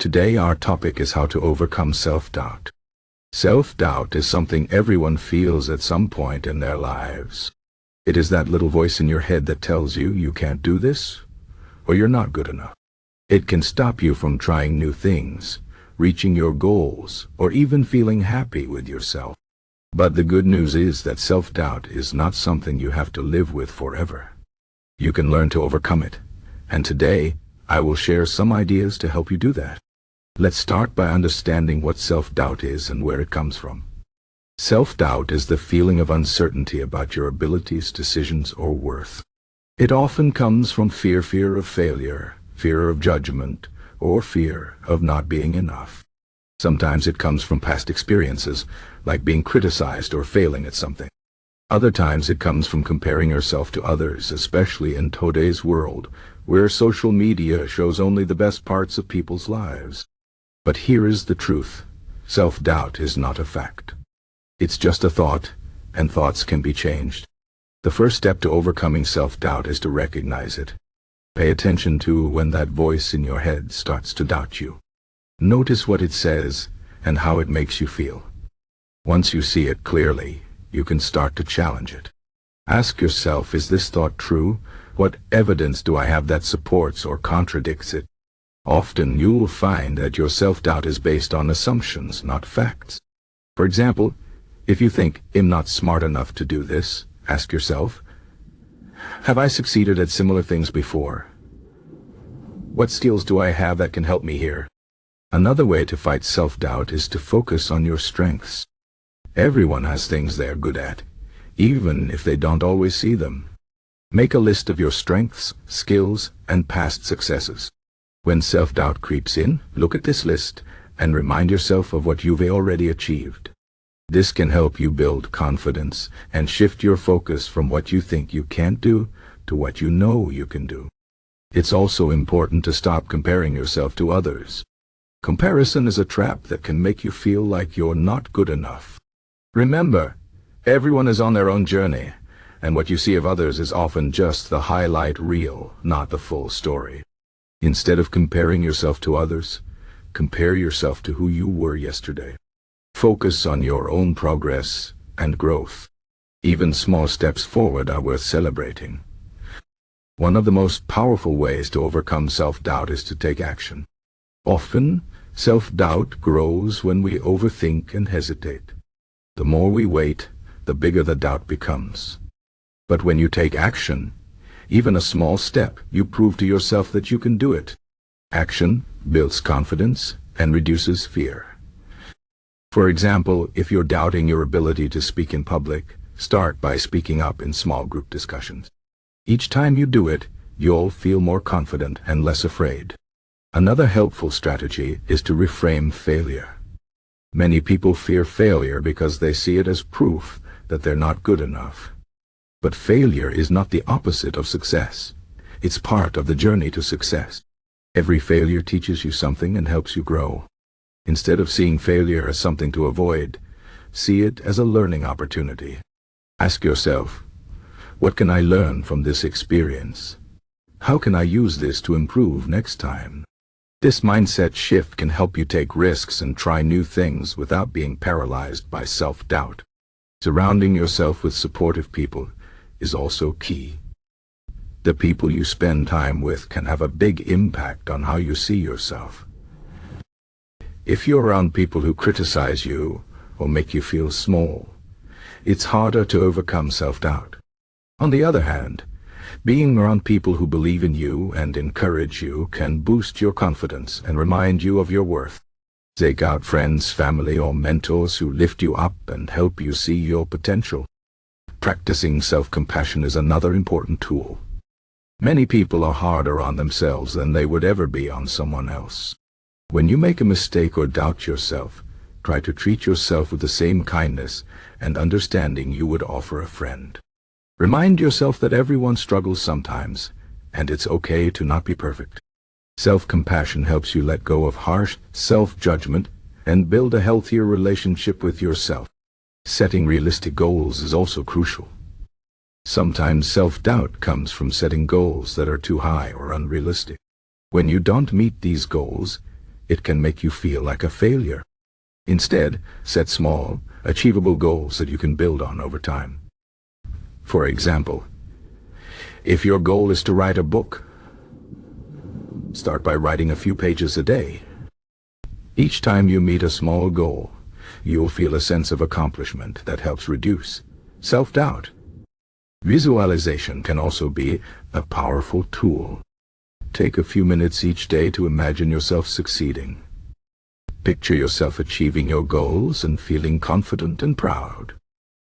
Today our topic is how to overcome self-doubt. Self-doubt is something everyone feels at some point in their lives. It is that little voice in your head that tells you you can't do this, or you're not good enough. It can stop you from trying new things, reaching your goals, or even feeling happy with yourself. But the good news is that self-doubt is not something you have to live with forever. You can learn to overcome it, and today I will share some ideas to help you do that. Let's start by understanding what self-doubt is and where it comes from. Self-doubt is the feeling of uncertainty about your abilities, decisions, or worth. It often comes from fear of failure, fear of judgment, or fear of not being enough. Sometimes it comes from past experiences, like being criticized or failing at something. Other times it comes from comparing yourself to others, especially in today's world, where social media shows only the best parts of people's lives. But here is the truth. Self-doubt is not a fact. It's just a thought, and thoughts can be changed. The first step to overcoming self-doubt is to recognize it. Pay attention to when that voice in your head starts to doubt you. Notice what it says and how it makes you feel. Once you see it clearly, you can start to challenge it. Ask yourself, is this thought true? What evidence do I have that supports or contradicts it? Often you will find that your self-doubt is based on assumptions, not facts. For example, if you think, I'm not smart enough to do this, ask yourself, have I succeeded at similar things before? What skills do I have that can help me here? Another way to fight self-doubt is to focus on your strengths. Everyone has things they're good at, even if they don't always see them. Make a list of your strengths, skills, and past successes. When self-doubt creeps in, look at this list and remind yourself of what you've already achieved. This can help you build confidence and shift your focus from what you think you can't do to what you know you can do. It's also important to stop comparing yourself to others. Comparison is a trap that can make you feel like you're not good enough. Remember, everyone is on their own journey, and what you see of others is often just the highlight reel, not the full story. Instead of comparing yourself to others, compare yourself to who you were yesterday. Focus on your own progress and growth. Even small steps forward are worth celebrating. One of the most powerful ways to overcome self-doubt is to take action. Often, self-doubt grows when we overthink and hesitate. The more we wait, the bigger the doubt becomes. But when you take action, even a small step, you prove to yourself that you can do it. Action builds confidence and reduces fear. For example, if you're doubting your ability to speak in public, start by speaking up in small group discussions. Each time you do it, you'll feel more confident and less afraid. Another helpful strategy is to reframe failure. Many people fear failure because they see it as proof that they're not good enough. But failure is not the opposite of success. It's part of the journey to success. Every failure teaches you something and helps you grow. Instead of seeing failure as something to avoid, see it as a learning opportunity. Ask yourself, what can I learn from this experience? How can I use this to improve next time? This mindset shift can help you take risks and try new things without being paralyzed by self-doubt. Surrounding yourself with supportive people is also key. The people you spend time with can have a big impact on how you see yourself. If you're around people who criticize you or make you feel small, it's harder to overcome self-doubt. On the other hand, being around people who believe in you and encourage you can boost your confidence and remind you of your worth. Seek out friends, family, or mentors who lift you up and help you see your potential. Practicing self-compassion is another important tool. Many people are harder on themselves than they would ever be on someone else. When you make a mistake or doubt yourself, try to treat yourself with the same kindness and understanding you would offer a friend. Remind yourself that everyone struggles sometimes, and it's okay to not be perfect. Self-compassion helps you let go of harsh self-judgment and build a healthier relationship with yourself. Setting realistic goals is also crucial. Sometimes self-doubt comes from setting goals that are too high or unrealistic. When you don't meet these goals, it can make you feel like a failure. Instead, set small, achievable goals that you can build on over time. For example, if your goal is to write a book, start by writing a few pages a day. Each time you meet a small goal, you'll feel a sense of accomplishment that helps reduce self-doubt. Visualization can also be a powerful tool. Take a few minutes each day to imagine yourself succeeding. Picture yourself achieving your goals and feeling confident and proud.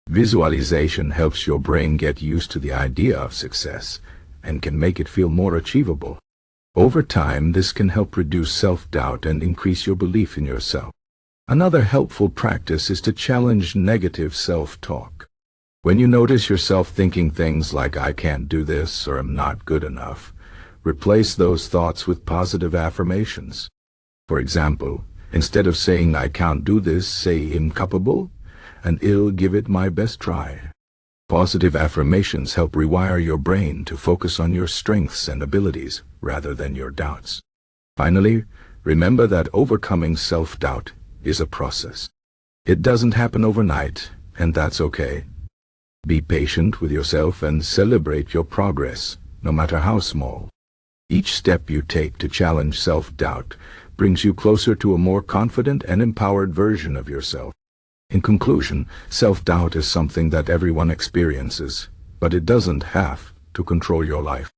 Visualization helps your brain get used to the idea of success and can make it feel more achievable. Over time, this can help reduce self-doubt and increase your belief in yourself. Another helpful practice is to challenge negative self-talk. When you notice yourself thinking things like "I can't do this" or "I'm not good enough," replace those thoughts with positive affirmations. For example, instead of saying "I can't do this," say "I'm capable," and "I'll give it my best try." Positive affirmations help rewire your brain to focus on your strengths and abilities rather than your doubts. Finally, remember that overcoming self-doubt is a process. It doesn't happen overnight, and that's okay. Be patient with yourself and celebrate your progress, no matter how small. Each step you take to challenge self-doubt brings you closer to a more confident and empowered version of yourself. In conclusion, self-doubt is something that everyone experiences, but it doesn't have to control your life.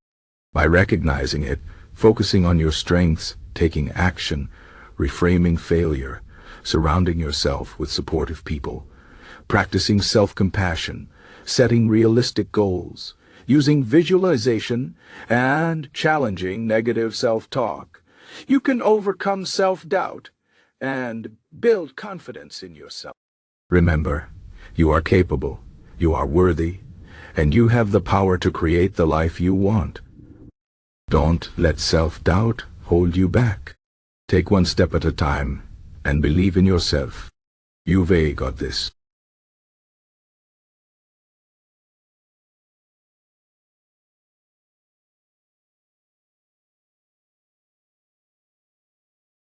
By recognizing it, focusing on your strengths, taking action, reframing failure, surrounding yourself with supportive people, practicing self-compassion, setting realistic goals, using visualization, and challenging negative self-talk, you can overcome self-doubt and build confidence in yourself. Remember, you are capable, you are worthy, and you have the power to create the life you want. Don't let self-doubt hold you back. Take one step at a time and believe in yourself. You've got this.